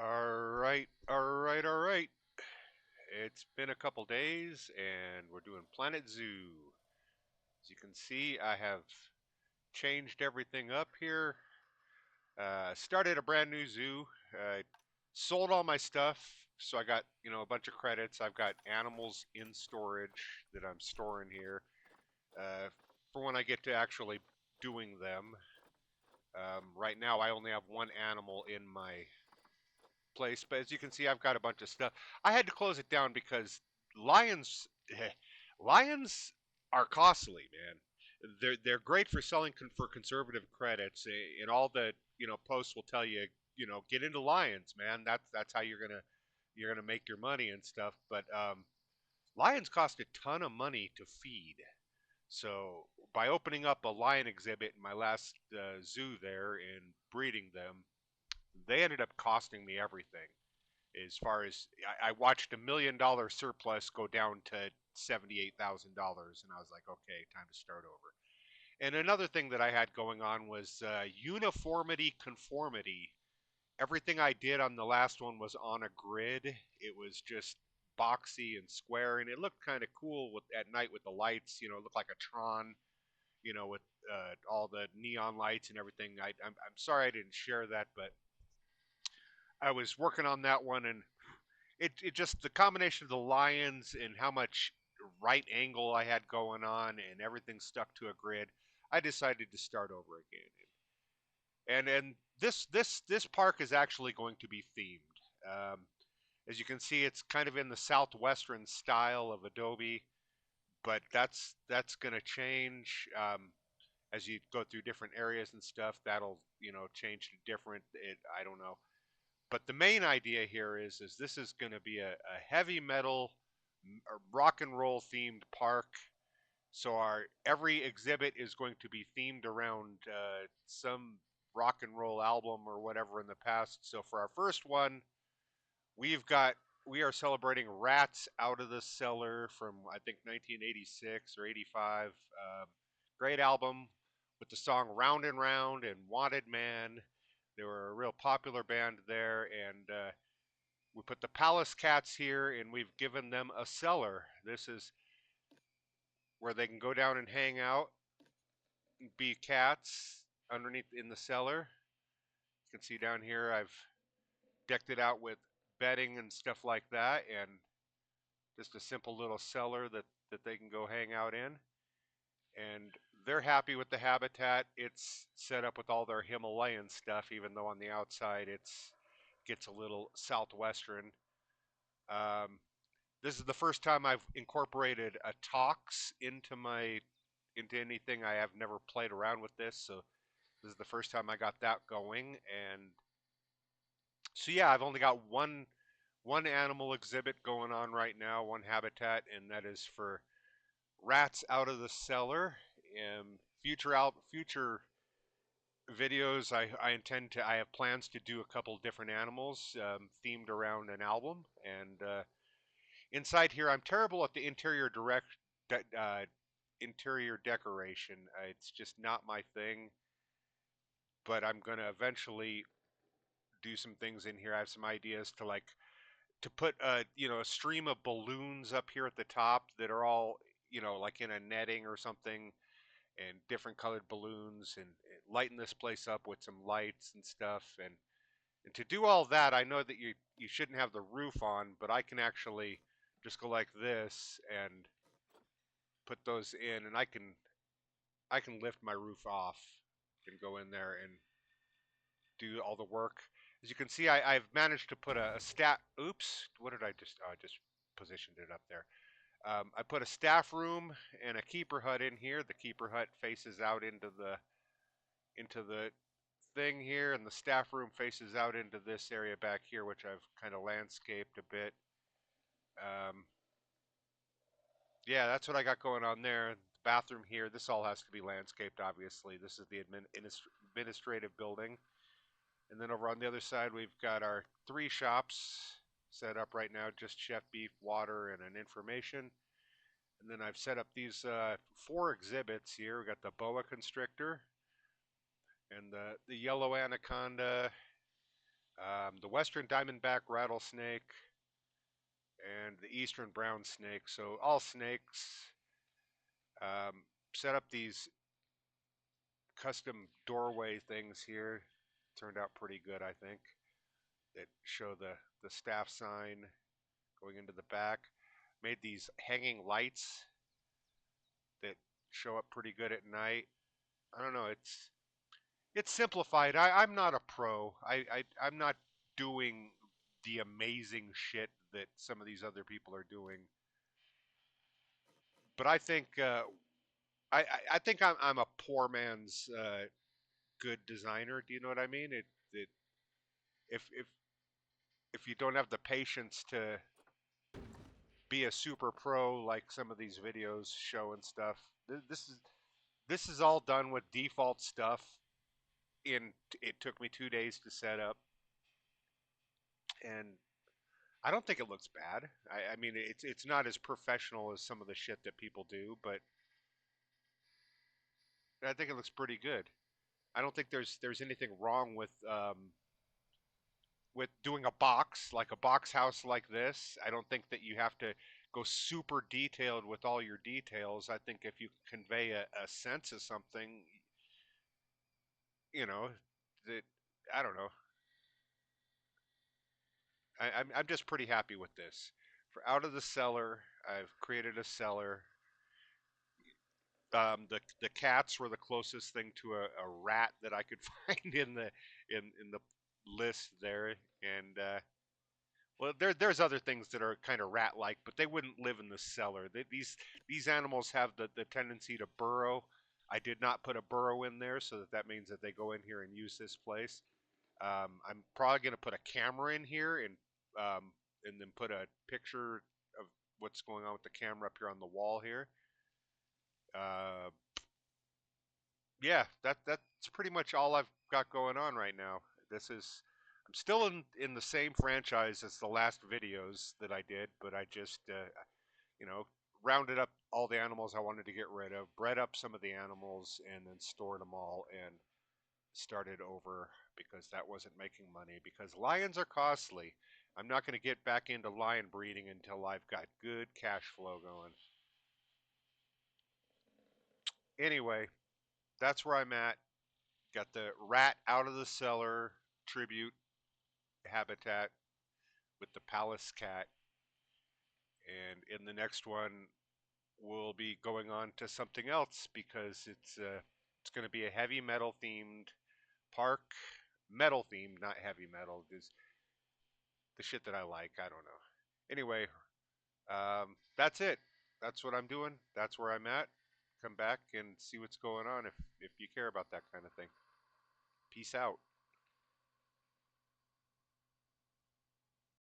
All right. It's been a couple days and we're doing Planet Zoo. As you can see, I have changed everything up here. Started a brand new zoo. Sold all my stuff, so I got, a bunch of credits. I've got animals in storage that I'm storing here uh, for when I get to actually doing them. Right now, I only have one animal in my place, but as you can see, I've got a bunch of stuff. I had to close it down because lions, lions are costly, man. They're great for selling for conservative credits, and all the posts will tell you, get into lions, man. That's how you're gonna make your money and stuff. But lions cost a ton of money to feed. So by opening up a lion exhibit in my last zoo there and breeding them, they ended up costing me everything as far as I watched $1 million surplus go down to $78,000, and I was like, okay, time to start over. And another thing that I had going on was uniformity, conformity. Everything I did on the last one was on a grid. It was just boxy and square, and it looked kind of cool at night with the lights. It looked like a Tron. With all the neon lights and everything. I'm sorry I didn't share that, but I was working on that one, and it just the combination of the lions and how much right angle I had going on and everything stuck to a grid, I decided to start over again. And this park is actually going to be themed. Um, as you can see, it's kind of in the southwestern style of Adobe, but that's going to change as you go through different areas and stuff. That'll change to different. I don't know, but the main idea here is this is going to be a heavy metal rock and roll themed park. So our every exhibit is going to be themed around some rock and roll album or whatever in the past. So for our first one, we've got we are celebrating Rats Out of the Cellar from I think 1986 or 85. Great album with the song Round and Round and Wanted Man. They were a real popular band there, and we put the Pallas cats here, and we've given them a cellar. This is where they can go down and hang out, and be cats underneath in the cellar. You can see down here, I've decked it out with bedding and stuff like that, and just a simple little cellar that they can go hang out in. And they're happy with the habitat. It's set up with all their Himalayan stuff, even though on the outside it's gets a little southwestern. Um, this is the first time I've incorporated a tox into anything. I have never played around with this, so this is the first time I got that going. And so yeah, I've only got one animal exhibit going on right now, one habitat, and that is for Rats Out of the Cellar. Future videos, I have plans to do a couple different animals themed around an album. And inside here, I'm terrible at the interior decoration. It's just not my thing. But I'm gonna eventually do some things in here. I have some ideas to put a stream of balloons up here at the top that are all like in a netting or something, and different colored balloons, and lighten this place up with some lights and stuff. And to do all that, I know that you shouldn't have the roof on, but I can actually just go like this and put those in, and I can lift my roof off and go in there and do all the work. As you can see, I've managed to put a stat. Oops, what did I just? I just positioned it up there. I put a staff room and a keeper hut in here. The keeper hut faces out into the thing here, and the staff room faces out into this area back here, which I've kind of landscaped a bit. Um, yeah, that's what I got going on there. The bathroom here. This all has to be landscaped, obviously. This is the administrative building. And then over on the other side, we've got our three shops set up right now, just chef beef, water, and an information. And then I've set up these four exhibits here. We got the boa constrictor and the yellow anaconda. the western diamondback rattlesnake, and the eastern brown snake. So all snakes. Set up these custom doorway things here. Turned out pretty good, I think. That show the staff sign going into the back. Made these hanging lights that show up pretty good at night. I don't know. It's simplified. I'm not a pro. I'm not doing the amazing shit that some of these other people are doing. But I think I think I'm a poor man's good designer. Do you know what I mean? It if if you don't have the patience to be a super pro like some of these videos show and stuff, this is all done with default stuff. In it took me 2 days to set up, and I don't think it looks bad. I mean, it's not as professional as some of the shit that people do, but I think it looks pretty good. I don't think there's anything wrong with doing a box like a box house like this. I don't think that you have to go super detailed with all your details. I think if you convey a sense of something, you know, that I don't know. I'm just pretty happy with this. For out of the cellar, I've created a cellar. The cats were the closest thing to a rat that I could find in the list there, and well, there's other things that are kind of rat-like, but they wouldn't live in the cellar. These animals have the tendency to burrow. I did not put a burrow in there, so that means that they go in here and use this place. I'm probably going to put a camera in here and then put a picture of what's going on with the camera up here on the wall here. Uh, yeah, that's pretty much all I've got going on right now. This is I'm still in the same franchise as the last videos that I did, but I just you know rounded up all the animals I wanted to get rid of, bred up some of the animals, and then stored them all and started over because that wasn't making money because lions are costly. I'm not going to get back into lion breeding until I've got good cash flow going. Anyway, that's where I'm at. Got the rat out of the cellar tribute habitat with the Pallas cat, and in the next one we'll be going on to something else because it's going to be a heavy metal themed park. Metal themed, not heavy metal. Is the shit that I like. I don't know. Anyway, that's it. That's what I'm doing. That's where I'm at. Come back and see what's going on if you care about that kind of thing. Peace out.